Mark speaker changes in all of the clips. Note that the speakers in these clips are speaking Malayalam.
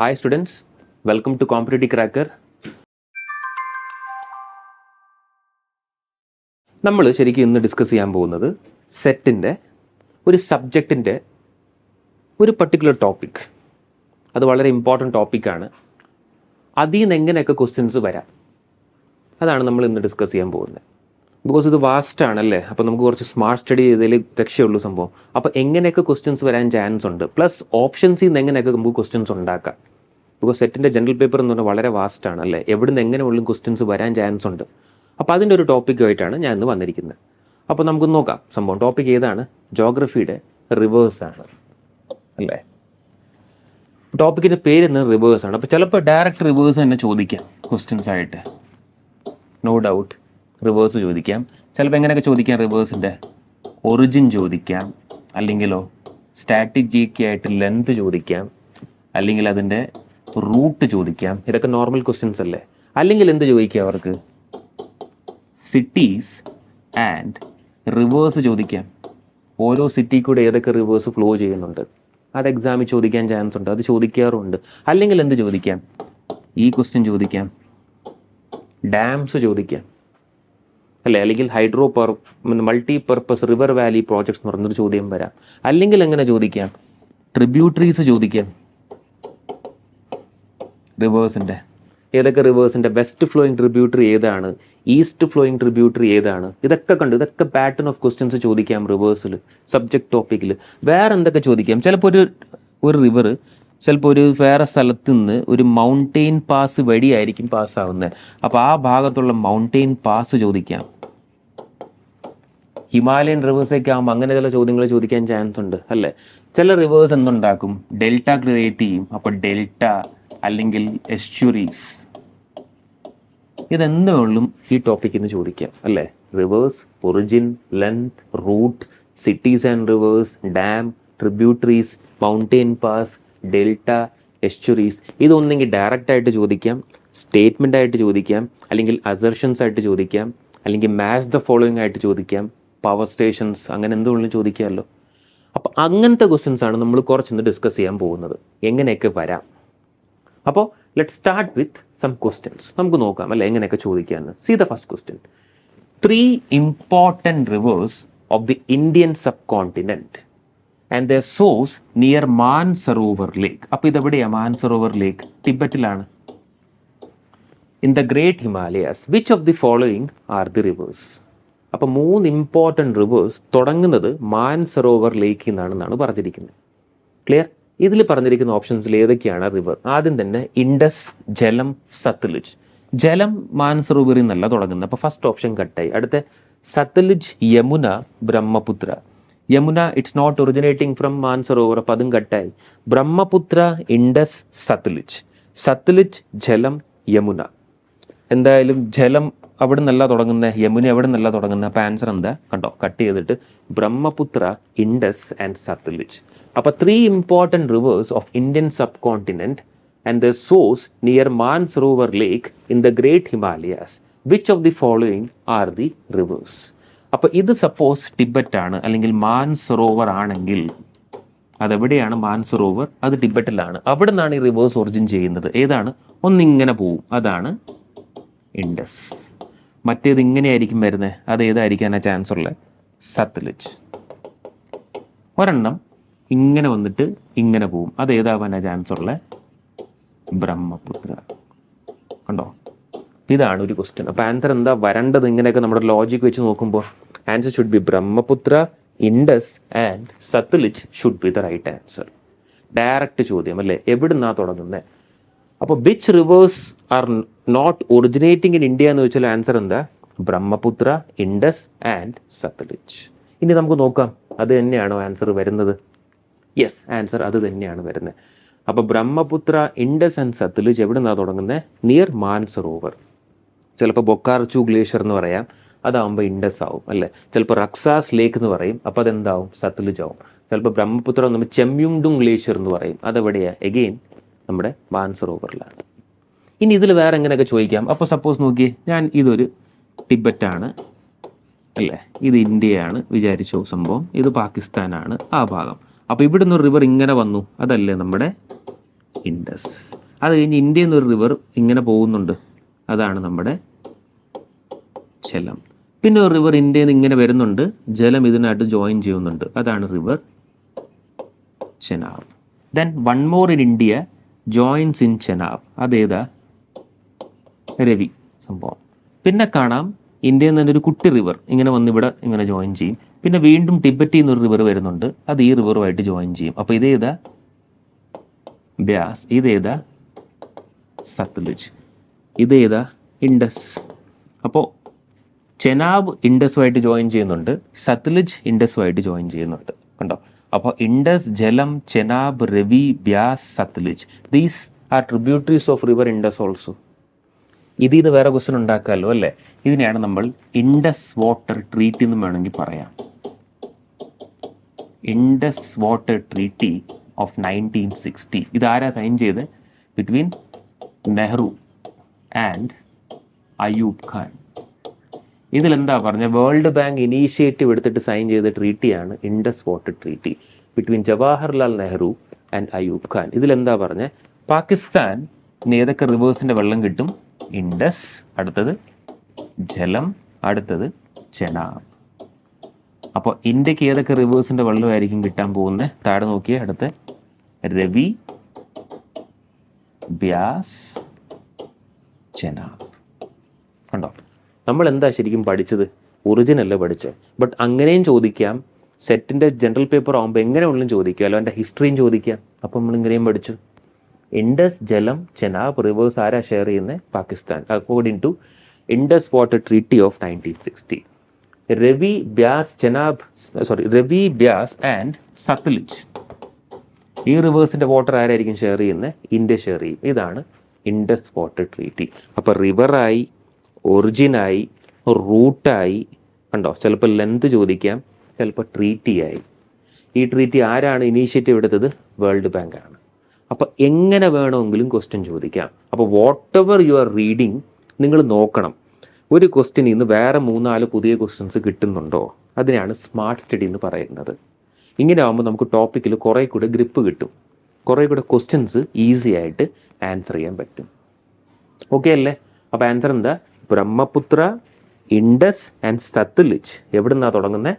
Speaker 1: Hi students, welcome to Competitive Cracker. നമ്മൾ ശരിക്കും ഇന്ന് ഡിസ്കസ് ചെയ്യാൻ പോകുന്നത് സെറ്റിൻ്റെ ഒരു സബ്ജക്റ്റിൻ്റെ ഒരു പർട്ടിക്കുലർ ടോപ്പിക്. അത് വളരെ ഇമ്പോർട്ടൻറ്റ് ടോപ്പിക്കാണ്. അതിൽ നിന്ന് എങ്ങനെയൊക്കെ ക്വസ്റ്റ്യൻസ് വരാം, അതാണ് നമ്മൾ ഇന്ന് ഡിസ്കസ് ചെയ്യാൻ പോകുന്നത്. ബിക്കോസ് ഇത് വാസ്റ്റ് ആണല്ലേ, അപ്പോൾ നമുക്ക് കുറച്ച് സ്മാർട്ട് സ്റ്റഡി ചെയ്തതിൽ രക്ഷയുള്ളൂ സംഭവം. അപ്പോൾ എങ്ങനെയൊക്കെ ക്വസ്റ്റ്യൻസ് വരാൻ ചാൻസ് ഉണ്ട്, പ്ലസ് ഓപ്ഷൻസിൽ നിന്ന് എങ്ങനെയൊക്കെ നമുക്ക് ക്വസ്റ്റ്യൻസ് ഉണ്ടാക്കാം. ബിക്കോസ് സെറ്റിൻ്റെ ജനറൽ പേപ്പർ എന്ന് പറഞ്ഞാൽ വളരെ വാസ്റ്റ് ആണ് അല്ലേ, എവിടുന്ന് എങ്ങനെയുള്ള ക്വസ്റ്റ്യൻസ് വരാൻ ചാൻസ് ഉണ്ട്. അപ്പോൾ അതിൻ്റെ ഒരു ടോപ്പിക്കുമായിട്ടാണ് ഞാൻ ഇന്ന് വന്നിരിക്കുന്നത്. അപ്പോൾ നമുക്ക് നോക്കാം സംഭവം. ടോപ്പിക് ഏതാണ്? ജോഗ്രഫിയുടെ റിവേഴ്സ് ആണ് അല്ലേ. ടോപ്പിക്കിൻ്റെ പേര് ഇന്ന് റിവേഴ്സ് ആണ്. അപ്പോൾ ചിലപ്പോൾ ഡയറക്റ്റ് റിവേഴ്സ് തന്നെ ചോദിക്കാം ക്വസ്റ്റ്യൻസ് ആയിട്ട്, നോ ഡൗട്ട് റിവേഴ്സ് ചോദിക്കാം. ചിലപ്പോൾ എങ്ങനെയൊക്കെ ചോദിക്കാം, റിവേഴ്സിൻ്റെ ഒറിജിൻ ചോദിക്കാം, അല്ലെങ്കിലോ സ്ട്രാറ്റജിക്കായിട്ട് ലെന്ത് ചോദിക്കാം, അല്ലെങ്കിൽ അതിൻ്റെ റൂട്ട് ചോദിക്കാം. ഇതൊക്കെ നോർമൽ ക്വസ്റ്റ്യൻസ് അല്ലേ. അല്ലെങ്കിൽ എന്ത് ചോദിക്കാം, അവർക്ക് സിറ്റീസ് ആൻഡ് റിവേഴ്സ് ചോദിക്കാം. ഓരോ സിറ്റി കൂടെ ഏതൊക്കെ റിവേഴ്സ് ഫ്ലോ ചെയ്യുന്നുണ്ട് അത് എക്സാമിൽ ചോദിക്കാൻ ചാൻസ് ഉണ്ട്, അത് ചോദിക്കാറുണ്ട്. അല്ലെങ്കിൽ എന്ത് ചോദിക്കാം, ഈ ക്വസ്റ്റ്യൻ ചോദിക്കാം, ഡാംസ് ചോദിക്കാം അല്ലേ. അല്ലെങ്കിൽ multi purpose river Valley projects എന്ന് പറഞ്ഞൊരു ചോദ്യം വരാം. അല്ലെങ്കിൽ എങ്ങനെ ചോദിക്കാം, ട്രിബ്യൂട്ടറീസ് ചോദിക്കാം. റിവേഴ്സിൻ്റെ ഏതൊക്കെ റിവേഴ്സിൻ്റെ വെസ്റ്റ് ഫ്ലോയിങ് ട്രിബ്യൂട്ടറി ഏതാണ്, ഈസ്റ്റ് ഫ്ലോയിങ് ട്രിബ്യൂട്ടറി ഏതാണ്, ഇതൊക്കെ കണ്ട് ഇതൊക്കെ പാറ്റേൺ ഓഫ് ക്വസ്റ്റ്യൻസ് ചോദിക്കാം റിവേഴ്സിൽ, സബ്ജക്ട് ടോപ്പിക്കിൽ. വേറെ എന്തൊക്കെ ചോദിക്കാം, ചിലപ്പോൾ ഒരു റിവർ ചിലപ്പോൾ ഒരു വേറെ സ്ഥലത്ത് നിന്ന് ഒരു മൗണ്ടെയിൻ പാസ് വഴിയായിരിക്കും പാസ്സാവുന്നത്. അപ്പോൾ ആ ഭാഗത്തുള്ള മൗണ്ടെയിൻ പാസ് ചോദിക്കാം. ഹിമാലയൻ റിവേഴ്സൊക്കെ ആകുമ്പോൾ അങ്ങനെ ചില ചോദ്യങ്ങൾ ചോദിക്കാൻ ചാൻസ് ഉണ്ട് അല്ലേ. ചില റിവേഴ്സ് എന്തുണ്ടാക്കും, ഡെൽറ്റ ക്രിയേറ്റ് ചെയ്യും. അപ്പോൾ ഡെൽറ്റ അല്ലെങ്കിൽ എസ്റ്റുറീസ്, ഇതെന്തുകൊണ്ടും ഈ ടോപ്പിക്കിൽ നിന്ന് ചോദിക്കാം അല്ലേ. Rivers, origin, length, route, cities and rivers, dam, tributaries, mountain pass, delta, estuaries. ഇതൊന്നെങ്കിൽ ഡയറക്റ്റ് ആയിട്ട് ചോദിക്കാം, സ്റ്റേറ്റ്മെൻ്റ് ആയിട്ട് ചോദിക്കാം, അല്ലെങ്കിൽ അസർഷൻസ് ആയിട്ട് ചോദിക്കാം, അല്ലെങ്കിൽ മാച്ച് ദ ഫോളോയിങ് ആയിട്ട് ചോദിക്കാം, പവർ സ്റ്റേഷൻസ്, അങ്ങനെ എന്തുകൊണ്ടും ചോദിക്കാമല്ലോ. അപ്പോൾ അങ്ങനത്തെ ക്വസ്റ്റ്യൻസ് ആണ് നമ്മൾ കുറച്ചൊന്ന് ഡിസ്കസ് ചെയ്യാൻ പോകുന്നത്, എങ്ങനെയൊക്കെ വരാം. അപ്പോൾ let start with some questions. നമുക്ക് നോക്കാം അല്ലേ എങ്ങനെയൊക്കെ ചോദിക്കാമെന്ന്. See the first question. 3 important rivers of the Indian subcontinent and their source near Mansarovar lake. അപ്പോൾ ഇതെവിടെയാണ് മാൻസറോവർ ലേക്ക്? ടിബറ്റിലാണ്. In the great Himalayas which of the following are the rivers? അപ്പോൾ 3 ഇമ്പോർട്ടൻറ്റ് റിവേഴ്സ് തുടങ്ങുന്നത് മാൻസറോവർ ലേക്കിൽ നിന്നാണെന്നാണ് പറഞ്ഞിരിക്കുന്നത്. ക്ലിയർ? ഇതിൽ പറഞ്ഞിരിക്കുന്ന ഓപ്ഷൻസിൽ ഏതൊക്കെയാണ് റിവർ? ആദ്യം തന്നെ ഇൻഡസ്, ജലം, സത്ലജ്. ജലം മാൻസറോവറിൽ നിന്നല്ല തുടങ്ങുന്നത്, അപ്പോൾ ഫസ്റ്റ് ഓപ്ഷൻ കട്ടായി. അടുത്ത Sutlej, Yamuna, Brahmaputra. Yamuna it's not originating from Mansarovar, അപ്പോൾ അതും കട്ടായി. ബ്രഹ്മപുത്ര, ഇൻഡസ്, സത്ലജ്. സത്ലജ്, ജലം, യമുന. എന്തായാലും ജലം അവിടെ നിന്നല്ല തുടങ്ങുന്നത്, യമുന അവിടെ നിന്നല്ല തുടങ്ങുന്നത്. അപ്പോൾ ആൻസർ എന്താ കണ്ടോ, കട്ട് ചെയ്തിട്ട് ബ്രഹ്മപുത്ര, ഇൻഡസ് ആൻഡ് സത്ലജ്. അപ്പോൾ 3 important rivers of Indian subcontinent and their source near Mansarovar Lake in the Great Himalayas. Which of the following are the rivers? അപ്പോൾ ഇത് സപ്പോസ് ടിബറ്റ് ആണ് അല്ലെങ്കിൽ മാൻസറോവർ ആണെങ്കിൽ അതെവിടെയാണ് മാൻസറോവർ? അത് ടിബറ്റിലാണ്. അവിടെ നിന്നാണ് ഈ റിവേഴ്സ് ഒറിജിൻ ചെയ്യുന്നത്. ഏതാണ്? ഒന്നിങ്ങനെ പോവും, അതാണ് ഇൻഡസ്. മറ്റേത് ഇങ്ങനെയായിരിക്കും വരുന്നത്, അത് ഏതായിരിക്കാനാണ് ചാൻസ് ഉള്ളത്? സത്ലജ്. ഒരെണ്ണം ഇങ്ങനെ വന്നിട്ട് ഇങ്ങനെ പോവും, അത് ഏതാവാനാണ് ചാൻസ് ഉള്ളത്? ബ്രഹ്മപുത്ര. കണ്ടോ, ഇതാണ് ഒരു ക്വസ്റ്റ്യൻ. അപ്പോൾ ആൻസർ എന്താ വരേണ്ടത്? ഇങ്ങനെയൊക്കെ നമ്മുടെ ലോജിക്ക് വെച്ച് നോക്കുമ്പോൾ answer should be Brahmaputra, Indus and Sutlej should be the right answer. Direct ചോദ്യം അല്ലേ, എവിടുന്നാണ് തുടങ്ങുന്നത്? അപ്പോൾ which rivers are not originating in India എന്ന് വെച്ചാൽ ആൻസർ എന്താ? ബ്രഹ്മപുത്ര, ഇൻഡസ് ആൻഡ് സത്ലജ്. ഇനി നമുക്ക് നോക്കാം അത് തന്നെയാണോ ആൻസർ വരുന്നത്. യെസ്, ആൻസർ അത് തന്നെയാണ് വരുന്നത്. അപ്പോൾ ബ്രഹ്മപുത്ര, ഇൻഡസ് ആൻഡ് സത്ലജ് എവിടെ നിന്നാണ് തുടങ്ങുന്നത്? നിയർ മാൻസറോവർ. ചിലപ്പോൾ ബൊക്കാർച്ചു ഗ്ലേഷ്യർ എന്ന് പറയാം, അതാവുമ്പോൾ ഇൻഡസ് ആവും അല്ലേ. ചിലപ്പോൾ റക്സാസ് ലേക്ക് എന്ന് പറയും, അപ്പോൾ അതെന്താവും? സത്ലജ് ആവും. ചിലപ്പോൾ ബ്രഹ്മപുത്ര നമ്മൾ ചെമ്യുങ്ഡുങ് ഗ്ലേഷ്യർ എന്ന് പറയും, അതെവിടെയാണ്? എഗെയിൻ നമ്മുടെ മാൻസറോവറിലാണ്. ഇനി ഇതിൽ വേറെ എങ്ങനെയൊക്കെ ചോദിക്കാം. അപ്പോൾ സപ്പോസ് നോക്കിയേ, ഞാൻ ഇതൊരു ടിബറ്റാണ് അല്ലേ, ഇത് ഇന്ത്യയാണ് വിചാരിച്ചോ സംഭവം, ഇത് പാകിസ്ഥാനാണ് ആ ഭാഗം. അപ്പോൾ ഇവിടുന്ന് ഒരു റിവർ ഇങ്ങനെ വന്നു, അതല്ലേ നമ്മുടെ ഇൻഡസ്. അത് കഴിഞ്ഞ് ഇന്ത്യയിൽ നിന്നൊരു റിവർ ഇങ്ങനെ പോകുന്നുണ്ട്, അതാണ് നമ്മുടെ ജലം. പിന്നെ ഒരു റിവർ ഇന്ത്യയിൽ നിന്ന് ഇങ്ങനെ വരുന്നുണ്ട്, ജലം ഇതിനായിട്ട് ജോയിൻ ചെയ്യുന്നുണ്ട്, അതാണ് river Chenab. Then one more in India joints in Chenab, അതേതാ? രവി സംഭവം. പിന്നെ കാണാം ഇന്ത്യയിൽ നിന്ന് ഒരു കുട്ടി റിവർ ഇങ്ങനെ വന്ന് ഇവിടെ ഇങ്ങനെ ജോയിൻ ചെയ്യും. പിന്നെ വീണ്ടും ടിബറ്റിൽ നിന്നൊരു റിവർ വരുന്നുണ്ട്, അത് ഈ റിവറുമായിട്ട് ജോയിൻ ചെയ്യും. അപ്പോൾ ഇതേതാ? ബ്യാസ്. ഇതേതാ? സത്ലജ്. ഇതേതാ? ഇൻഡസ്. അപ്പോൾ ചെനാബ് ഇൻഡസുമായിട്ട് ജോയിൻ ചെയ്യുന്നുണ്ട്, സത്ലജ് ഇൻഡസുമായിട്ട് ജോയിൻ ചെയ്യുന്നുണ്ട്. കണ്ടോ? അപ്പോൾ Indus, Jhelum, Chenab, Ravi, Beas, Sutlej, these are tributaries of river Indus also. ഇതിൽ നിന്ന് വേറെ ക്വസ്റ്റ്യൻ ഉണ്ടാക്കാമല്ലോ അല്ലേ? ഇതിനെയാണ് നമ്മൾ ഇൻഡസ് വാട്ടർ ട്രീറ്റി എന്ന് വേണമെങ്കിൽ പറയാം. Indus water treaty of 1960. ഇതാരാ സൈൻ ചെയ്ത്? Between Nehru and Ayub Khan. ഇതിലെന്താ പറഞ്ഞ? വേൾഡ് ബാങ്ക് ഇനീഷ്യേറ്റീവ് എടുത്തിട്ട് സൈൻ ചെയ്ത ട്രീറ്റിയാണ് Indus water treaty between Jawaharlal Nehru and Ayub Khan. ഇതിലെന്താ പറഞ്ഞ? പാകിസ്ഥാൻ ഏതൊക്കെ റിവേഴ്സിൻ്റെ വെള്ളം കിട്ടും? ഇൻഡസ്, അടുത്തത് ജലം, അടുത്തത് ചെനാബ്. അപ്പോൾ ഇന്ത്യക്ക് ഏതൊക്കെ റിവേഴ്സിൻ്റെ വെള്ളമായിരിക്കും കിട്ടാൻ പോകുന്നത്? താഴെ നോക്കിയേ, അടുത്ത രവി, ബ്യാസ്, ചെനാബ്. കണ്ടോ? നമ്മൾ എന്താ ശരിക്കും പഠിച്ചത്? ഒറിജിനല്ല പഠിച്ചത്. ബട്ട് അങ്ങനെയും ചോദിക്കാം, സെറ്റിൻ്റെ ജനറൽ പേപ്പർ ആകുമ്പോൾ എങ്ങനെ ഉള്ളും ചോദിക്കാമല്ലോ, എൻ്റെ ഹിസ്റ്ററിയും ചോദിക്കാം. അപ്പം നമ്മൾ ഇങ്ങനെയും പഠിച്ചു. ഇൻഡസ്, ജലം, ചെനാബ് റിവേഴ്സ് ആരാ ഷെയർ ചെയ്യുന്നത്? Pakistan, according to Indus water treaty of 1960. Ravi, Beas and Sutlej, ഈ റിവേഴ്സിൻ്റെ വാട്ടർ ആരായിരിക്കും ഷെയർ ചെയ്യുന്നത്? ഇന്ത്യ ഷെയർ ചെയ്യും. ഇതാണ് ഇൻഡസ് വാട്ടർ ട്രീറ്റി. അപ്പോൾ റിവറായി, ഒറിജിനായി, റൂട്ടായി, കണ്ടോ? ചിലപ്പോൾ ലെന്ത് ചോദിക്കാം, ചിലപ്പോൾ ട്രീറ്റിയായി. ഈ ട്രീറ്റി ആരാണ് ഇനീഷ്യേറ്റീവ് എടുത്തത്? വേൾഡ് ബാങ്ക് ആണ്. അപ്പോൾ എങ്ങനെ വേണമെങ്കിലും ക്വസ്റ്റ്യൻ ചോദിക്കാം. അപ്പോൾ what ever you are reading നിങ്ങൾ നോക്കണം. ഒരു ക്വസ്റ്റ്യനിൽ നിന്ന് വേറെ 3-4 പുതിയ ക്വസ്റ്റ്യൻസ് കിട്ടുന്നുണ്ടോ? അതിനെയാണ് സ്മാർട്ട് സ്റ്റഡി എന്ന് പറയുന്നത്. ഇങ്ങനെ ആകുമ്പോൾ നമുക്ക് ടോപ്പിക്കിൽ കുറേ കൂടെ ഗ്രിപ്പ് കിട്ടും, കുറേ കൂടെ ക്വസ്റ്റ്യൻസ് ഈസി ആയിട്ട് ആൻസർ ചെയ്യാൻ പറ്റും. ഓക്കെ അല്ലേ? അപ്പോൾ ആൻസർ എന്താ? ബ്രഹ്മപുത്ര, ഇൻഡസ് ആൻഡ് സത്ലജ്. എവിടെ നിന്നാണ് തുടങ്ങുന്നത്?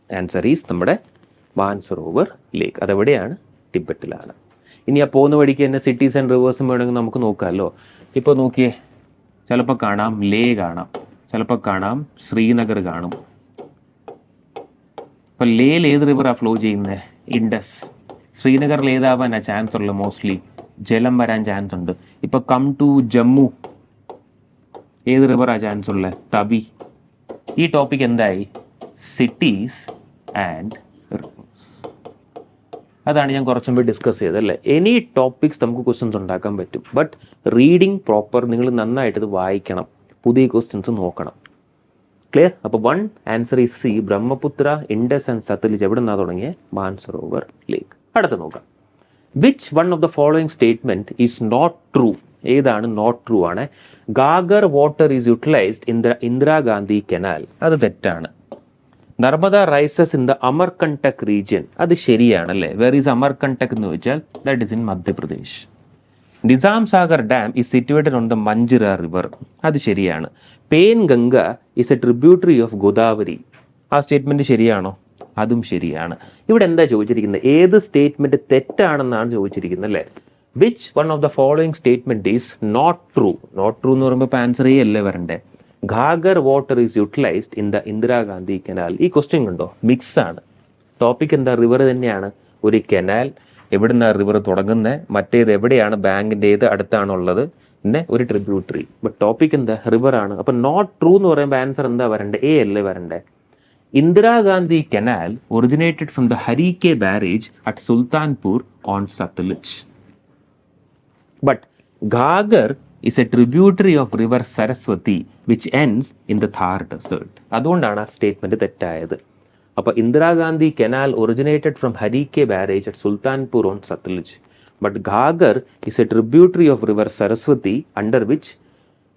Speaker 1: ആൻസർ ഈസ് നമ്മുടെ മാൻസറോവർ ലേക്ക്. അതെവിടെയാണ്? ടിബറ്റിലാണ്. ഇനി ആ പോകുന്ന വഴിക്ക് തന്നെ സിറ്റീസ് ആൻഡ് റിവേഴ്സും വേണമെങ്കിൽ നമുക്ക് നോക്കാമല്ലോ. ഇപ്പോൾ നോക്കിയേ, ചിലപ്പോൾ കാണാം ലേ കാണാം, ചിലപ്പോൾ കാണാം ശ്രീനഗർ കാണും. ഇപ്പോൾ ലേയിൽ ഏത് റിവറാണ് ഫ്ലോ ചെയ്യുന്നത്? ഇൻഡസ്. ശ്രീനഗറിൽ ഏതാവാനാ ചാൻസ് ഉള്ളത്? മോസ്റ്റ്ലി ജലം വരാൻ ചാൻസ് ഉണ്ട്. ഇപ്പോൾ കം ടു ജമ്മു, ഏത് റിവറാണ് ചാൻസ് ഉള്ളത്? തവി. ഈ ടോപ്പിക് എന്തായി? Cities and reverse. അതാണ് ഞാൻ കുറച്ചും മുമ്പ് ഡിസ്കസ് ചെയ്തത് അല്ലേ? എനി ടോപ്പിക്സ് നമുക്ക് ക്വസ്റ്റ്യൻസ് ഉണ്ടാക്കാൻ പറ്റും. ബട്ട് റീഡിങ് പ്രോപ്പർ, നിങ്ങൾ നന്നായിട്ട് ഇത് വായിക്കണം, പുതിയ ക്വസ്റ്റ്യൻസ് നോക്കണം. ക്ലിയർ? അപ്പോൾ 1 answer is C. Brahmaputra, Indus and Sutlej എവിടെ നിന്നാണ് തുടങ്ങിയത്? മാൻസറോവർ ലേക്ക്. അടുത്ത് നോക്കാം. Which one of the following statement is not true? ഏതാണ് നോട്ട് ട്രൂ ആണ്? Ghaggar water is utilized in the Indira Gandhi canal. അത് തെറ്റാണ്. Narmada rises in the Amarkantak region. അത് ശരിയാണല്ലേ? വേർ ഈസ് അമർകണ്ടക് എന്ന് ചോദിച്ചാൽ that is in Madhya Pradesh. Nizam Sagar dam is situated on the Manjira river. അത് ശരിയാണ്. Pain Ganga is A tributary of Godavari. ആ സ്റ്റേറ്റ്മെന്റ് ശരിയാണോ? അതും ശരിയാണ്. ഇവിടെ എന്താ ചോദിച്ചിരിക്കുന്നത്? ഏത് സ്റ്റേറ്റ്മെന്റ് തെറ്റാണെന്നാണ് ചോദിച്ചിരിക്കുന്നത് അല്ലേ? Which one of the following statement is not true? Not true എന്ന് പറയുമ്പോൾ ആൻസർ അല്ലേ വരണ്ടേ? Ghaggar water is utilized in the Indira Gandhi canal. ഈ ക്വസ്റ്റ്യൻ കണ്ടോ? മിക്സ് ആണ്. ടോപ്പിക് എന്താ? റിവർ തന്നെയാണ്. ഒരു കനാൽ, എവിടുന്നാണ് റിവർ തുടങ്ങുന്നത്, മറ്റേത് എവിടെയാണ്, ബാങ്കിൻ്റെ ഏത് അടുത്താണുള്ളത്, പിന്നെ ഒരു ട്രിബ്യൂട്ടറി. ബട്ട് ടോപ്പിക് എന്താ? റിവർ ആണ്. അപ്പം നോട്ട് ട്രൂ എന്ന് പറയുമ്പോൾ ആൻസർ എന്താ വരണ്ടേ? എ അല്ലേ വരണ്ടേ? Indira Gandhi canal originated from the Harike barrage at Sultanpur on Sutlej. But Ghaggar is a tributary of river Saraswati which ends in the Thar desert. അതുകൊണ്ടാണ് ആ സ്റ്റേറ്റ്മെന്റ് തെറ്റായത്. അപ്പോൾ Indira Gandhi canal originated from Harike barrage at Sultanpur on Sutlej. But Ghaggar is a tributary of river Saraswati under which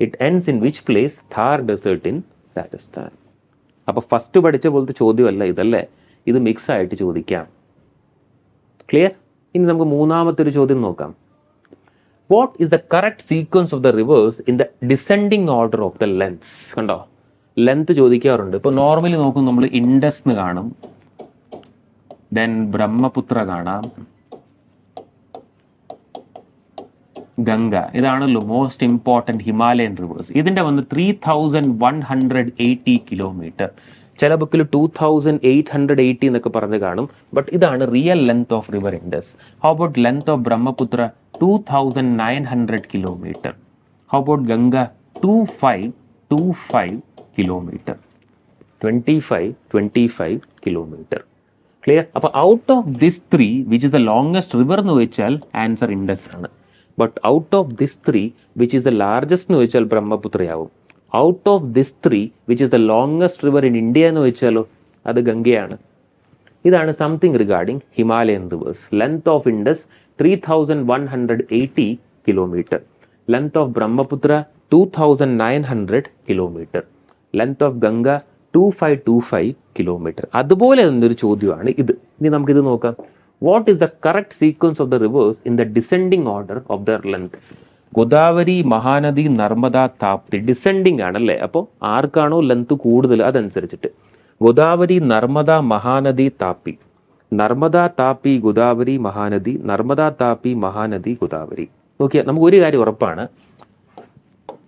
Speaker 1: it ends in which place? Thar desert in Rajasthan. അപ്പോൾ ഫസ്റ്റ് പഠിച്ച പോലത്തെ ചോദ്യമല്ല ഇതല്ലേ, ഇത് മിക്സ് ആയിട്ട് ചോദിക്കാം. ക്ലിയർ? ഇനി നമുക്ക് മൂന്നാമത്തെ ഒരു ചോദ്യം നോക്കാം. What is the correct sequence of the rivers in the descending order of the lengths? കണ്ടോ, ലെങ്ത് ചോദിക്കാറുണ്ട്. ഇപ്പോൾ നോർമലി നോക്കും നമ്മൾ ഇൻഡസ് എന്ന് കാണും, ദെൻ ബ്രഹ്മപുത്ര കാണാം, ഗംഗ. ഇതാണല്ലോ മോസ്റ്റ് ഇമ്പോർട്ടൻറ്റ് ഹിമാലയൻ റിവേഴ്സ്. ഇതിൻ്റെ വന്ന് 3180 കിലോമീറ്റർ. ചില ബുക്കിൽ 2880 എന്നൊക്കെ പറഞ്ഞ് കാണും. ബട്ട് ഇതാണ് real length of river Indus. How about length of Brahmaputra? 2900 kilometre. How about Ganga? 2525 kilometre. 25 kilometre. Clear? അപ്പോൾ out of this 3 which is the longest river എന്ന് വെച്ചാൽ ആൻസർ ഇൻഡസ് ആണ്. But out of this 3 which is the largest എന്ന് വെച്ചാൽ ബ്രഹ്മപുത്രയാവും. Out of this 3 which is the longest river in India എന്ന് വെച്ചാലോ അത് ഗംഗയാണ്. ഇതാണ് something regarding Himalayan reverse. Length of Indus 3180 kilometre. Length of Brahmaputra 2900 kilometre. Length of Ganga 2525 kilometre. അതുപോലെ തന്നെ ഒരു ചോദ്യമാണ് ഇത്. ഇനി നമുക്കിത് നോക്കാം. What is the correct sequence of the rivers in the descending order of their length? Godavari, Mahanadi, Narmada, Tapti. Descending ആണല്ലേ, അപ്പോൾ ആർക്കാണോ ലെങ്ത് കൂടുതൽ അതനുസരിച്ചിട്ട്. ഗോദാവരി, നർമ്മദ, മഹാനദി, താപ്പി. നർമ്മദ, താപ്പി, ഗോദാവരി, മഹാനദി. നർമ്മദ, താപ്പി, മഹാനദി, ഗോദാവരി. ഓക്കെ, നമുക്ക് ഒരു കാര്യം ഉറപ്പാണ്,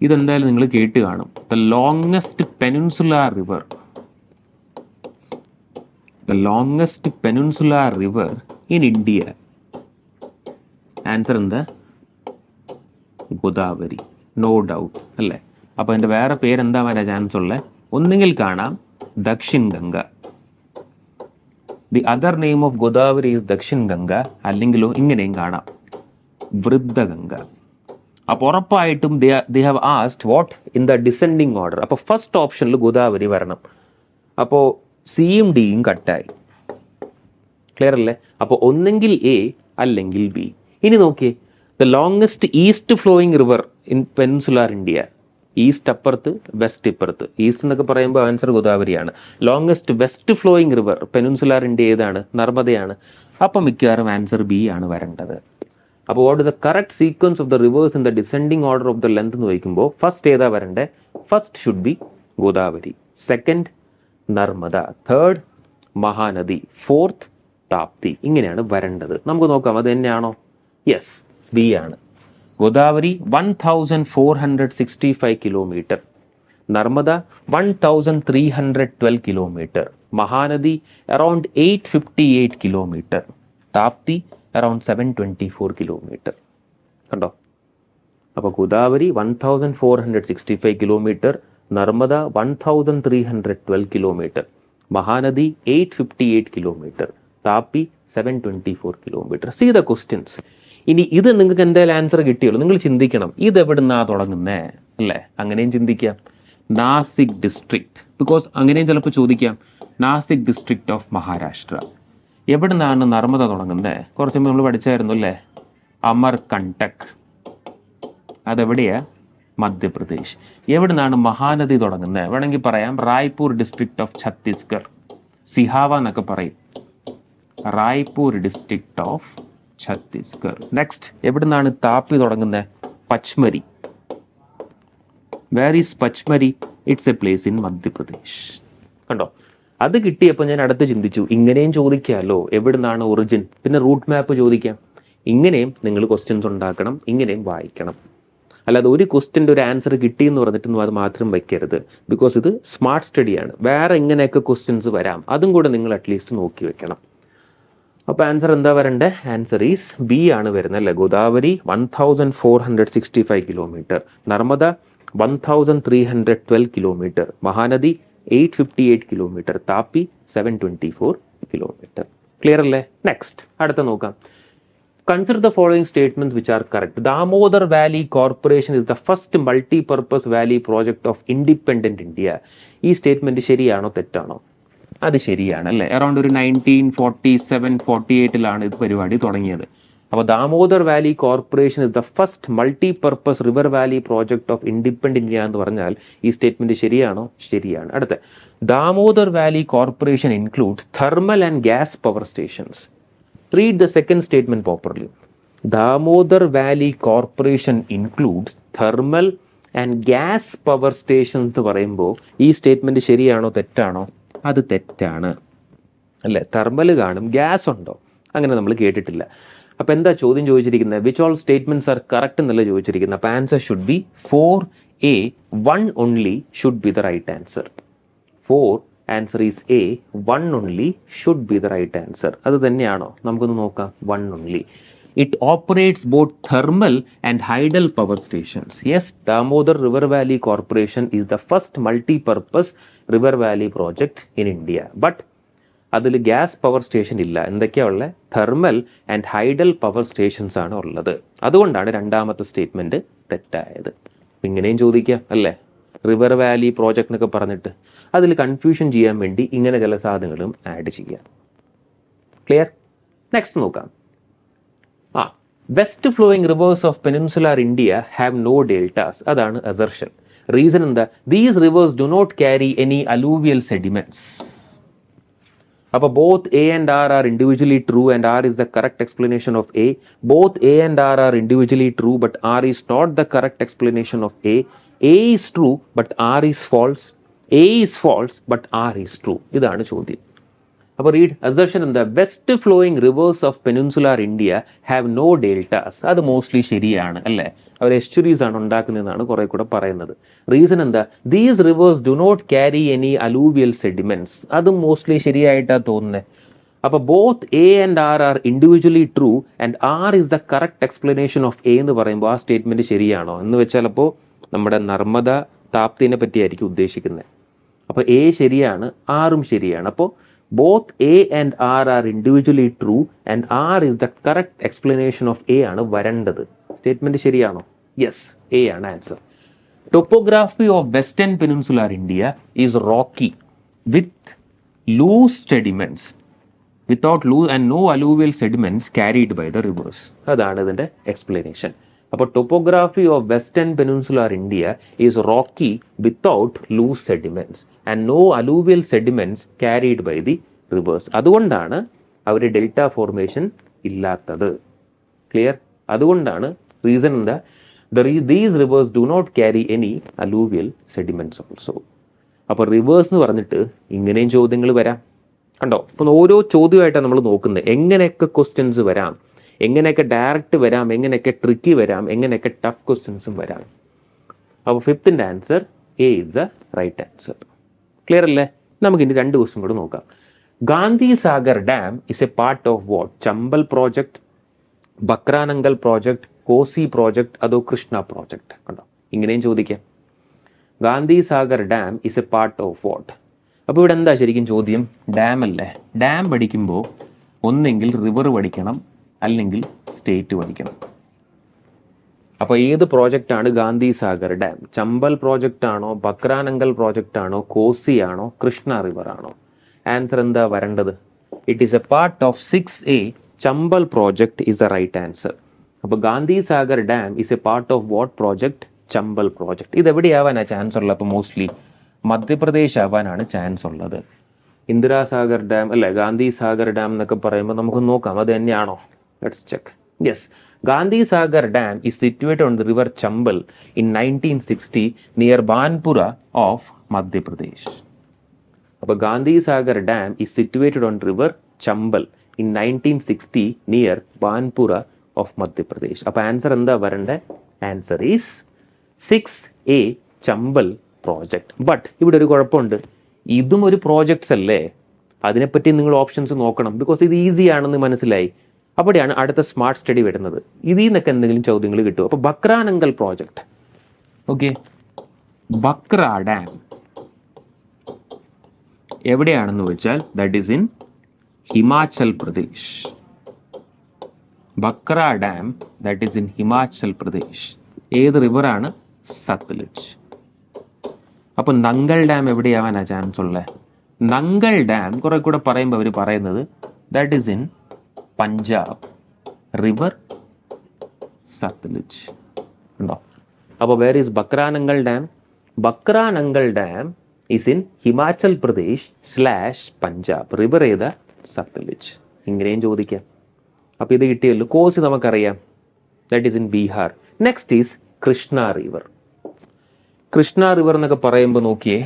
Speaker 1: ഇതെന്തായാലും നിങ്ങൾ കേട്ട് കാണും. The longest peninsular river, the longest peninsular river in India. Answer എന്താ? ഗോദാവരി, നോ ഡൗട്ട് അല്ലേ. അപ്പോൾ എൻ്റെ വേറെ പേരെന്താ വരാൻ ചാൻസ് ഉള്ളത്? ഒന്നുകിൽ കാണാം Dakshin Ganga, the other name of Godavari is Dakshin Ganga, അല്ലെങ്കിലോ ഇങ്ങനെയും കാണാം വൃദ്ധഗംഗ. അപ്പോൾ ഉറപ്പായിട്ടും they have asked what in the descending order. അപ്പോൾ ഫസ്റ്റ് ഓപ്ഷനിൽ ഗോദാവരി വരണം. അപ്പോൾ സിയും ഡിയും കട്ടായി. ക്ലിയർ അല്ലേ? അപ്പോൾ ഒന്നെങ്കിൽ എ അല്ലെങ്കിൽ ബി. ഇനി നോക്കിയേ, the longest east flowing river in peninsular India. East അപ്പുറത്ത്, വെസ്റ്റ് ഇപ്പുറത്ത്. ഈസ്റ്റ് എന്നൊക്കെ പറയുമ്പോൾ ആൻസർ ഗോദാവരിയാണ്. Longest west flowing river peninsular India ഏതാണ്? നർമ്മദയാണ്. അപ്പം മിക്കവാറും ആൻസർ ബി ആണ് വരേണ്ടത്. അപ്പോൾ what is the correct sequence of the rivers in the descending order of the length എന്ന് ചോദിക്കുമ്പോൾ ഫസ്റ്റ് ഏതാ വരണ്ടേ? First should be Godavari, second Narmada, third Mahanadi, fourth Tapti. ഇങ്ങനെയാണ് വരേണ്ടത്. നമുക്ക് നോക്കാം അത് തന്നെയാണോ? യെസ്, ബി ആണ്. Godavari 1465 kilometre, Narmada 1312 kilometre, Mahanadi around 858 kilometre, Tapti around 724 kilometre. കണ്ടോ? അപ്പോൾ Godavari 1465 kilometre, Narmada 1312 kilometre, Mahanadi 858 kilometre, Tapi 724 kilometre. See the questions. ഇനി ഇത് നിങ്ങൾക്ക് എന്തായാലും ആൻസർ കിട്ടിയുള്ളൂ. നിങ്ങൾ ചിന്തിക്കണം, ഇത് എവിടുന്നാ തുടങ്ങുന്നേ അല്ലേ? അങ്ങനെയും ചിന്തിക്കാം. നാസിക് ഡിസ്ട്രിക്ട്, ബിക്കോസ് അങ്ങനെയും ചിലപ്പോൾ ചോദിക്കാം. Nasik district of Maharashtra. എവിടുന്നാണ് നർമ്മദ തുടങ്ങുന്നത്? കുറച്ച് മുമ്പ് നമ്മൾ പഠിച്ചായിരുന്നു അല്ലേ? അമർകണ്ടക്, അതെവിടെയാ? മധ്യപ്രദേശ്. എവിടുന്നാണ് മഹാനദി തുടങ്ങുന്നത്? വേണമെങ്കിൽ പറയാം റായ്പൂർ ഡിസ്ട്രിക്ട് ഓഫ് ഛത്തീസ്ഗഡ്. സിഹാവ എന്നൊക്കെ പറയും. Raipur district of Chhattisgarh. Next, എവിടുന്നാണ് താപ്പി തുടങ്ങുന്നത്? Pachmarhi. Where is Pachmarhi? It's a place in Madhya Pradesh. കണ്ടോ? അത് കിട്ടിയപ്പോൾ ഞാൻ അടുത്ത് ചിന്തിച്ചു, ഇങ്ങനെയും ചോദിക്കാമല്ലോ, എവിടുന്നാണ് ഒറിജിൻ, പിന്നെ റൂട്ട് മാപ്പ് ചോദിക്കാം. ഇങ്ങനെയും നിങ്ങൾ ക്വസ്റ്റ്യൻസ് ഉണ്ടാക്കണം, ഇങ്ങനെയും വായിക്കണം. അല്ലാതെ ഒരു ക്വസ്റ്റ്യൻ്റെ ഒരു ആൻസർ കിട്ടിയെന്ന് പറഞ്ഞിട്ടൊന്നും അത് മാത്രം വയ്ക്കരുത്. ബിക്കോസ് ഇത് സ്മാർട്ട് സ്റ്റഡിയാണ്. വേറെ ഇങ്ങനെയൊക്കെ ക്വസ്റ്റ്യൻസ് വരാം, അതും കൂടെ നിങ്ങൾ അറ്റ്ലീസ്റ്റ് നോക്കി വെക്കണം. അപ്പോൾ ആൻസർ എന്താ വരണ്ടേ? ആൻസർ ഈസ് ബി ആണ് വരുന്നത് അല്ലേ? Godavari 1465 kilometre, Narmada 1312 kilometre, Mahanadi 858 kilometre, Tapi 724 kilometre. Clear അല്ലേ? നെക്സ്റ്റ് അടുത്ത നോക്കാം. Consider the following statements which are correct. Damodar valley corporation is the first multipurpose valley project of independent India. ഈ സ്റ്റേറ്റ്മെന്റ് ശരിയാണോ തെറ്റാണോ? അത് ശരിയാണ് അല്ലേ? അറൗണ്ട് ഒരു 1947-48 ഇത് പരിപാടി തുടങ്ങിയത്. അപ്പോൾ Damodar valley corporation is the first multipurpose river Valley project of independent India എന്ന് പറഞ്ഞാൽ ഈ സ്റ്റേറ്റ്മെന്റ് ശരിയാണോ? ശരിയാണ്. അടുത്ത, Damodar valley corporation includes thermal and gas power stations. Read the second statement properly. Damodar valley corporation includes thermal and gas power station എന്ന് പറയുമ്പോൾ ഈ സ്റ്റേറ്റ്മെൻറ്റ് ശരിയാണോ തെറ്റാണോ? അത് തെറ്റാണ് അല്ലേ. തെർമൽ കാണും, ഗ്യാസ് ഉണ്ടോ? അങ്ങനെ നമ്മൾ കേട്ടിട്ടില്ല. അപ്പോൾ എന്താ ചോദ്യം ചോദിച്ചിരിക്കുന്നത്? Which all statements are correct എന്നല്ല ചോദിച്ചിരിക്കുന്നത്. അപ്പോൾ answer should B 4A, 1 only should be the right answer. 4 answer is A, 1 only should be the right answer. അത് തന്നെയാണോ? നമുക്കൊന്ന് നോക്കാം. 1 only. It operates both thermal and hydel power stations. Yes, Damodar River Valley Corporation is the first multi-purpose river valley project in India. But അതിൽ ഗ്യാസ് പവർ സ്റ്റേഷൻ ഇല്ല. എന്തൊക്കെയാണ് ഉള്ളത്? Thermal and hydel power stations ആണ് ഉള്ളത്. അതുകൊണ്ടാണ് രണ്ടാമത്തെ സ്റ്റേറ്റ്മെൻറ്റ് തെറ്റായത്. ഇങ്ങനെയും ചോദിക്കാം അല്ലേ, റിവർ വാലി പ്രോജക്റ്റ് എന്നൊക്കെ പറഞ്ഞിട്ട് അതിൽ കൺഫ്യൂഷൻ ചെയ്യാൻ വേണ്ടി ഇങ്ങനെ ചില സാധനങ്ങളും ആഡ് ചെയ്യാം. ക്ലിയർ? നെക്സ്റ്റ് നോക്കാം. West flowing rivers of peninsular India have no deltas. അതാണ് അസർഷൻ. റീസൺ എന്താ? These rivers do not carry any alluvial sediments. അപ്പോൾ both A and R are individually true and R is the correct explanation of A. Both A and R are individually true but R is not the correct explanation of A. A is true but R is false. A is false but R is true. ഇതാണ് ചോദ്യം. അപ്പോൾ റീഡ് അസർഷൻ എന്താ? West flowing rivers of peninsular India have no deltas. അത് മോസ്റ്റ്ലി ശരിയാണ് അല്ലേ. അവർ എസ്റ്റുറീസ് ആണ് ഉണ്ടാക്കുന്നതെന്നാണ് കുറെ കൂടെ പറയുന്നത്. റീസൺ എന്താ? These rivers do not carry any alluvial sediments. അതും മോസ്റ്റ്ലി ശരിയായിട്ടാണ് തോന്നുന്നത്. അപ്പോൾ both A and R are individually true and R is the correct explanation of A എന്ന് പറയുമ്പോൾ ആ സ്റ്റേറ്റ്മെന്റ് ശരിയാണോ എന്ന് വെച്ചാൽ അപ്പോൾ നമ്മുടെ നർമ്മദ താപ്തിനെ പറ്റിയായിരിക്കും ഉദ്ദേശിക്കുന്നത്. അപ്പോൾ എ ശരിയാണ്, ആറും ശരിയാണ്. അപ്പോൾ both A and R are individually true and R is the correct explanation of A ആണ് വരേണ്ടത്. സ്റ്റേറ്റ്മെന്റ് ശരിയാണോ? യെസ്, എ ആണ് answer. Topography of western peninsular India is rocky with loose sediments without loose and no alluvial sediments carried by the rivers. അതാണ് ഇതിന്റെ എക്സ്പ്ലനേഷൻ. അപ്പോൾ topography of western peninsular India is rocky without loose sediments and no alluvial sediments carried by the rivers. അതുകൊണ്ടാണ് അവർ ഡെൽറ്റ ഫോർമേഷൻ ഇല്ലാത്തത്. ക്ലിയർ? അതുകൊണ്ടാണ്. റീസൺ എന്താ? These rivers do not carry any alluvial sediments also. അപ്പോൾ റിവേഴ്സ് എന്ന് പറഞ്ഞിട്ട് ഇങ്ങനെയും ചോദ്യങ്ങൾ വരാം. കണ്ടോ? അപ്പം ഓരോ ചോദ്യമായിട്ടാണ് നമ്മൾ നോക്കുന്നത്. എങ്ങനെയൊക്കെ ക്വസ്റ്റ്യൻസ് വരാം, എങ്ങനെയൊക്കെ ഡയറക്റ്റ് വരാം, എങ്ങനെയൊക്കെ ട്രിക്കി വരാം, എങ്ങനെയൊക്കെ ടഫ് ക്വസ്റ്റ്യൻസും വരാം. അപ്പോൾ ഫിഫ്ത്തിൻ്റെ answer A is the right answer. Clear അല്ലേ? നമുക്കിനി രണ്ട് ക്വസ്റ്റ്യൻ കൂടെ നോക്കാം. Gandhi Sagar dam is a part of what? Chambal project, Bhakra Nangal project, Kosi project, അതോ കൃഷ്ണ പ്രോജക്ട്? കണ്ടോ? ഇങ്ങനെയും ചോദിക്കാം. Gandhi Sagar dam is a part of what? അപ്പോൾ ഇവിടെ എന്താ ശരിക്കും ചോദ്യം? ഡാം അല്ലേ. ഡാം പഠിക്കുമ്പോൾ ഒന്നെങ്കിൽ റിവർ പഠിക്കണം, അല്ലെങ്കിൽ സ്റ്റേറ്റ് പഠിക്കണം. അപ്പോൾ ഏത് പ്രോജക്റ്റാണ് ഗാന്ധി സാഗർ ഡാം? ചമ്പൽ പ്രോജക്റ്റ് ആണോ, ബക്രാനങ്കൽ പ്രോജക്റ്റ് ആണോ, കോസി ആണോ, കൃഷ്ണ റിവർ ആണോ? ആൻസർ എന്താ വരേണ്ടത്? It is a part of 6A. Chambal project is the right answer. അപ്പോൾ Gandhi Sagar dam is a part of what project? Chambal project. ഇത് എവിടെയാവാനാണ് ചാൻസ് ഉള്ളത്? അപ്പോൾ മോസ്റ്റ്ലി മധ്യപ്രദേശ് ആവാനാണ് ചാൻസ് ഉള്ളത്. ഇന്ദിരാസാഗർ ഡാം അല്ലെ, ഗാന്ധി സാഗർ ഡാം എന്നൊക്കെ പറയുമ്പോൾ നമുക്ക് നോക്കാം അത് തന്നെയാണോ. Let's check. Yes, Gandhi Sagar Dam is situated on the river Chambal in 1960 near Banpura of Madhya Pradesh. അപ്പോൾ Gandhi Sagar dam is situated on river Chambal in 1960 near Banpura of Madhya Pradesh. അപ്പോൾ ആൻസർ എന്താ വരണ്ടേ? Answer is 6A Chambal project. But ഇവിടെ ഒരു കുഴപ്പമുണ്ട്. ഇതും ഒരു പ്രോജക്ട്സ് അല്ലേ, അതിനെപ്പറ്റി നിങ്ങൾ ഓപ്ഷൻസ് നോക്കണം. ബിക്കോസ് ഇത് ഈസി ആണെന്ന് മനസ്സിലായി. അവിടെയാണ് അടുത്ത സ്മാർട്ട് സ്റ്റഡി വരുന്നത്. ഇതിൽ നിന്നൊക്കെ എന്തെങ്കിലും ചോദ്യങ്ങൾ കിട്ടും. അപ്പോൾ Bhakra Nangal project, okay, Bhakra dam എവിടെയാണെന്ന് വെച്ചാൽ that is in Himachal Pradesh. Bhakra dam that is in Himachal Pradesh. ഏത് റിവറാണ്? സത്ലജ്. അപ്പോൾ നങ്കൽ ഡാം എവിടെയാവാനാ ചാൻസ് ഉള്ളത്? നങ്കൽ ഡാം കുറെ കൂടെ പറയുമ്പോൾ അവർ പറയുന്നത് that is in Punjab, river Sutlej. ഉണ്ടോ? അപ്പോൾ where is Bhakra Nangal dam? Bhakra Nangal dam is in Himachal Pradesh / Punjab. River ഏതാ? സത്ലജ്. ഇങ്ങനെയും ചോദിക്കാം. അപ്പോൾ ഇത് കിട്ടിയല്ലോ. കോസി നമുക്കറിയാം, that is in Bihar. Next is Krishna river. Krishna river എന്നൊക്കെ പറയുമ്പോൾ നോക്കിയേ,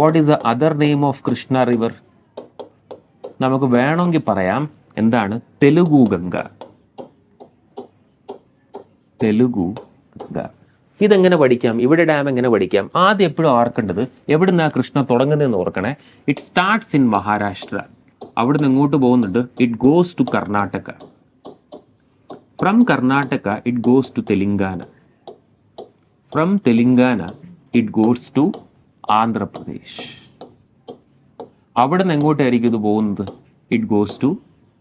Speaker 1: what is the other name of Krishna river? നമുക്ക് വേണമെങ്കിൽ പറയാം എന്താണ്? തെലുഗു ഗംഗ. തെലുഗു ഗംഗ. ഇതെങ്ങനെ പഠിക്കാം? ഇവിടെ ഡാം എങ്ങനെ പഠിക്കാം? ആദ്യം എപ്പോഴും ഓർക്കേണ്ടത് എവിടുന്ന് ആ കൃഷ്ണ തുടങ്ങുന്നതെന്ന് ഓർക്കണേ. It starts in Maharashtra. അവിടുന്ന് എങ്ങോട്ട് പോകുന്നുണ്ട്? It goes to Karnataka. From Karnataka it goes to Telangana. From Telangana it goes to Andhra Pradesh. അവിടെ നിന്ന് എങ്ങോട്ടായിരിക്കും ഇത് പോകുന്നത്? It goes to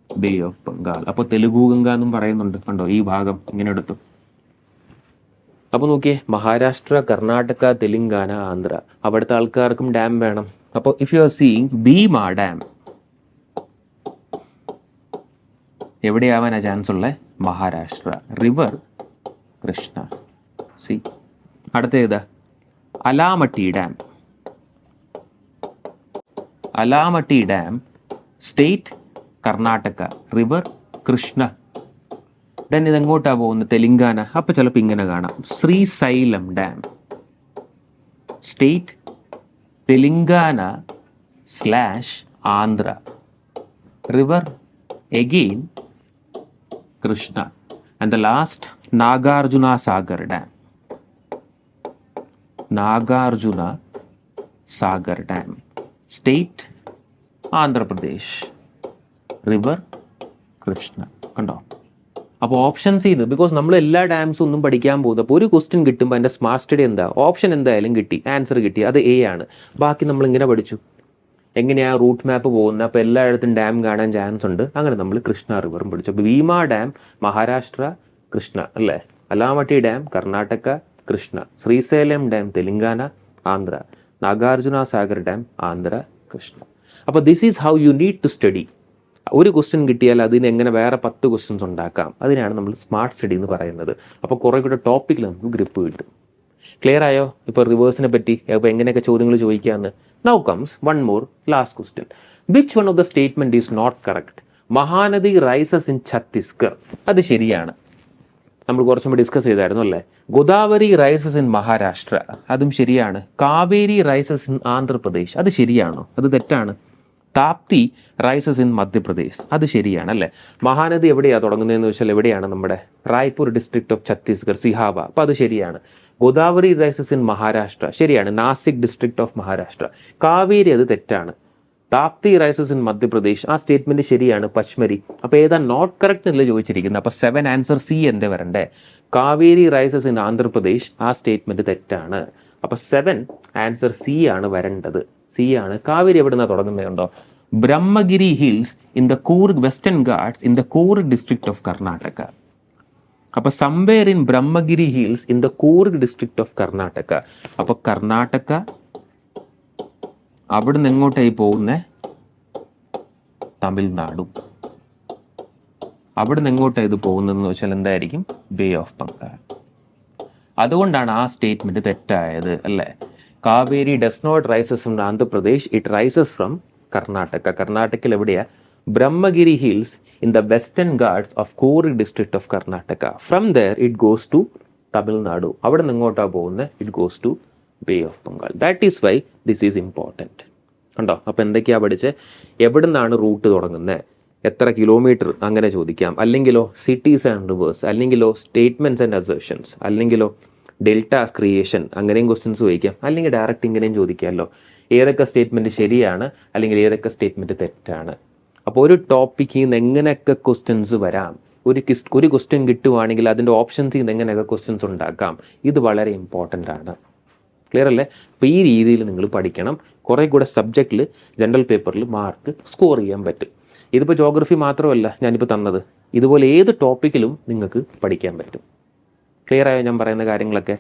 Speaker 1: bay of Bengal. അപ്പോൾ തെലുഗു ഗംഗ എന്നും പറയുന്നുണ്ട്. കണ്ടോ, ഈ ഭാഗം ഇങ്ങനെ എടുത്തു. അപ്പോൾ നോക്കിയേ, മഹാരാഷ്ട്ര, കർണാടക, തെലുങ്കാന, ആന്ധ്ര, അവിടുത്തെ ആൾക്കാർക്കും ഡാം വേണം. അപ്പോൾ if you are seeing Bhima dam എവിടെയാവാനാ ചാൻസ് ഉള്ളത്? മഹാരാഷ്ട്ര. റിവർ കൃഷ്ണ. സി അടുത്ത ഏതാ? Almatti dam. Almatti dam state Karnataka, river Krishna. Then ഇതെങ്ങോട്ടാ പോകുന്നത്? തെലുങ്കാന. അപ്പൊ ചിലപ്പോൾ ഇങ്ങനെ കാണാം, Srisailam dam state Telangana / Andhra, river again Krishna. And the last Nagarjuna Sagar dam. Nagarjuna Sagar dam state Andhra Pradesh, river Krishna. കണ്ടോ? അപ്പോൾ ഓപ്ഷൻസ് ചെയ്ത്, ബിക്കോസ് നമ്മൾ എല്ലാ ഡാംസും ഒന്നും പഠിക്കാൻ പോകുന്നത്. അപ്പോൾ ഒരു ക്വസ്റ്റ്യൻ കിട്ടുമ്പോൾ അതിൻ്റെ സ്മാർട്ട് സ്റ്റഡി എന്താ? ഓപ്ഷൻ എന്തായാലും കിട്ടി, ആൻസർ കിട്ടി, അത് എ ആണ്. ബാക്കി നമ്മൾ ഇങ്ങനെ പഠിച്ചു, എങ്ങനെയാണ് റൂട്ട് മാപ്പ് പോകുന്നത്. അപ്പോൾ എല്ലായിടത്തും ഡാം കാണാൻ ചാൻസ് ഉണ്ട്. അങ്ങനെ നമ്മൾ കൃഷ്ണ റിവറും പഠിച്ചു. അപ്പോൾ ഭീമ ഡാം മഹാരാഷ്ട്ര, കൃഷ്ണ അല്ലേ. Almatti dam Karnataka, Krishna. Srisailam dam Telangana, Andhra. Nagarjuna Sagar dam Andhra, Krishna. അപ്പോൾ this is how you need to study. ഒരു ക്വസ്റ്റ്യൻ കിട്ടിയാൽ അതിന് എങ്ങനെ വേറെ 10 ക്വസ്റ്റ്യൻസ് ഉണ്ടാക്കാം. അതിനാണ് നമ്മൾ സ്മാർട്ട് സ്റ്റഡി എന്ന് പറയുന്നത്. അപ്പോൾ കുറേ കൂടെ ടോപ്പിക്കിൽ നമുക്ക് ഗ്രിപ്പ് കിട്ടും. ക്ലിയർ ആയോ? ഇപ്പോൾ റിവേഴ്സിനെ പറ്റി അപ്പോൾ എങ്ങനെയൊക്കെ ചോദ്യങ്ങൾ ചോദിക്കാമെന്ന്. Now comes one more last question. Which one of the statement is not correct? Mahanadi rises in Chhattisgarh. അത് ശരിയാണ്, നമ്മൾ കുറച്ചും കൂടി ഡിസ്കസ് ചെയ്തായിരുന്നു അല്ലേ. ഗോദാവരി റൈസസ് ഇൻ മഹാരാഷ്ട്ര, അതും ശരിയാണ്. കാവേരി റൈസസ് ഇൻ ആന്ധ്രാപ്രദേശ്, അത് ശരിയാണോ? അത് തെറ്റാണ്. താപ്തി റൈസസ് ഇൻ മധ്യപ്രദേശ്, അത് ശരിയാണ് അല്ലേ. മഹാനദി എവിടെയാണ് തുടങ്ങുന്നതെന്ന് വെച്ചാൽ എവിടെയാണ്? നമ്മുടെ റായ്പൂർ ഡിസ്ട്രിക്ട് ഓഫ് ഛത്തീസ്ഗഡ്, സിഹാവ. അപ്പോൾ അത് ശരിയാണ്. ഗോദാവരി റൈസസ് ഇൻ മഹാരാഷ്ട്ര ശരിയാണ്, നാസിക് ഡിസ്ട്രിക്ട് ഓഫ് മഹാരാഷ്ട്ര. കാവേരി അത് തെറ്റാണ്. താപ്തി റൈസസ് ഇൻ മധ്യപ്രദേശ്, ആ സ്റ്റേറ്റ്മെന്റ് ശരിയാണ്, പച്മരി. അപ്പോൾ ഏതാ നോട്ട് കറക്റ്റ് എന്നല്ല ചോദിച്ചിരിക്കുന്നത്. അപ്പോൾ 7 ആൻസർ സി എന്തേ വരണ്ടേ? കാവേരി റൈസസ് ഇൻ ആന്ധ്രാപ്രദേശ്, ആ സ്റ്റേറ്റ്മെന്റ് തെറ്റാണ്. അപ്പോൾ 7 ആൻസർ സി ആണ് വരേണ്ടത്. സി ആണ്. കാവേരി എവിടെ നിന്നാണ് തുടങ്ങുന്നതുണ്ടോ? Brahmagiri hills in the Coorg western ghats in the Coorg district of Karnataka. അപ്പോൾ somewhere in Brahmagiri hills in the Coorg district of Karnataka. അപ്പോൾ കർണാടക അവിടുന്ന് എങ്ങോട്ടായി പോകുന്നേ? തമിഴ്നാടു. അവിടുന്ന് എങ്ങോട്ടാണ് ഇത് പോകുന്നതെന്ന് വെച്ചാൽ എന്തായിരിക്കും? Bay of Bengal. അതുകൊണ്ടാണ് ആ സ്റ്റേറ്റ്മെന്റ് തെറ്റായത് അല്ലേ. Kaveri does not rises from Andhra Pradesh, it rises from Karnataka. കർണാടകയിൽ എവിടെയാ? Brahmagiri hills in the western ghats of Coorg district of Karnataka. From there it goes to Tamil Nadu. അവിടെ നിന്ന് എങ്ങോട്ടാണ് പോകുന്നത്? It goes to bay of Bengal. That is why this is important. കണ്ടോ? അപ്പോൾ എന്തൊക്കെയാണ് പഠിച്ചത്? എവിടെ നിന്നാണ് റൂട്ട് തുടങ്ങുന്നത്, എത്ര കിലോമീറ്റർ, അങ്ങനെ ചോദിക്കാം. അല്ലെങ്കിലോ സിറ്റീസ് ആൻഡ് റിവേഴ്സ്, അല്ലെങ്കിലോ സ്റ്റേറ്റ്മെന്റ്സ് ആൻഡ് അസേർഷൻസ്, അല്ലെങ്കിലോ ഡെൽറ്റാസ് ക്രിയേഷൻ, അങ്ങനെയും ക്വസ്റ്റ്യൻസ് ചോദിക്കാം. അല്ലെങ്കിൽ ഡയറക്റ്റ് ഇങ്ങനെയും ചോദിക്കാമല്ലോ, ഏതൊക്കെ സ്റ്റേറ്റ്മെന്റ് ശരിയാണ് അല്ലെങ്കിൽ ഏതൊക്കെ സ്റ്റേറ്റ്മെന്റ് തെറ്റാണ്. അപ്പോൾ ഒരു ടോപ്പിക്കിൽ നിന്ന് എങ്ങനെയൊക്കെ ക്വസ്റ്റ്യൻസ് വരാം, ഒരു ക്വസ്റ്റ്യൻ കിട്ടുവാണെങ്കിൽ അതിൻ്റെ ഓപ്ഷൻസിൽ നിന്ന് എങ്ങനെയൊക്കെ ക്വസ്റ്റ്യൻസ് ഉണ്ടാക്കാം, ഇത് വളരെ ഇമ്പോർട്ടൻ്റ് ആണ്. ക്ലിയർ അല്ലേ? അപ്പോൾ ഈ രീതിയിൽ നിങ്ങൾ പഠിക്കണം. കുറേ കൂടെ സബ്ജക്റ്റിൽ ജനറൽ പേപ്പറിൽ മാർക്ക് സ്കോർ ചെയ്യാൻ പറ്റും. ഇതിപ്പോൾ ജോഗ്രഫി മാത്രമല്ല ഞാനിപ്പോൾ തന്നത്, ഇതുപോലെ ഏത് ടോപ്പിക്കിലും നിങ്ങൾക്ക് പഠിക്കാൻ പറ്റും. ക്ലിയർ ആയോ ഞാൻ പറയുന്ന കാര്യങ്ങളൊക്കെ?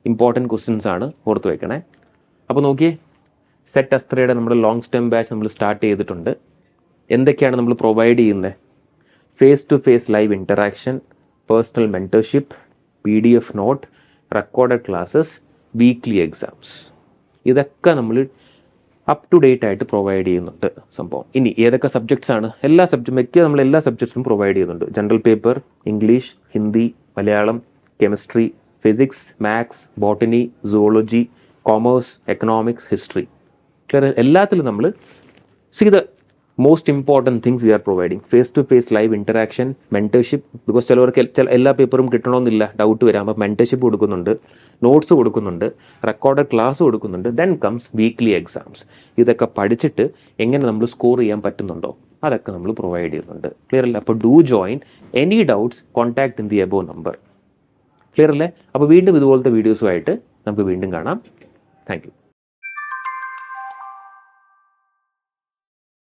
Speaker 1: ഇമ്പോർട്ടൻറ്റ് ക്വസ്റ്റ്യൻസ് ആണ്, ഓർത്ത് വെക്കണേ. അപ്പോൾ നോക്കിയേ, സെറ്റ് അസ്ത്രയുടെ നമ്മുടെ ലോങ് സ്റ്റേം ബാച്ച് നമ്മൾ സ്റ്റാർട്ട് ചെയ്തിട്ടുണ്ട്. എന്തൊക്കെയാണ് നമ്മൾ പ്രൊവൈഡ് ചെയ്യുന്നത്? Face to face live interaction, personal mentorship, PDF note, recorded classes, weekly exams. ഇതൊക്കെ നമ്മൾ അപ് ടു ഡേറ്റ് ആയിട്ട് പ്രൊവൈഡ് ചെയ്യുന്നുണ്ട് സംഭവം. ഇനി ഏതൊക്കെ സബ്ജക്ട്സ് ആണ്? നമ്മൾ എല്ലാ സബ്ജക്ട്സും പ്രൊവൈഡ് ചെയ്യുന്നുണ്ട്. General paper, English, Hindi, Malayalam, chemistry, physics, maths, botany, zoology, commerce, economics, history. Clear? എല്ലാത്തിലും നമ്മൾ the most important things we are providing. Face to face live interaction, mentorship. Because ചിലവർക്ക് എല്ലാ പേപ്പറും കിട്ടണമെന്നില്ല, ഡൗട്ട് വരാം. അപ്പോൾ മെൻറ്റർഷിപ്പ് കൊടുക്കുന്നുണ്ട്, നോട്ട്സ് കൊടുക്കുന്നുണ്ട്, റെക്കോർഡഡ് ക്ലാസ് കൊടുക്കുന്നുണ്ട്. Then comes weekly exams. ഇതൊക്കെ പഠിച്ചിട്ട് എങ്ങനെ നമ്മൾ സ്കോർ ചെയ്യാൻ പറ്റുന്നുണ്ടോ അതൊക്കെ നമ്മൾ പ്രൊവൈഡ് ചെയ്യുന്നുണ്ട്. ക്ലിയർ അല്ലേ? അപ്പോൾ do join. Any doubts contact in the above number. Clear അല്ലേ? അപ്പോൾ വീണ്ടും ഇതുപോലത്തെ വീഡിയോസുമായിട്ട് നമുക്ക് വീണ്ടും കാണാം. Thank you.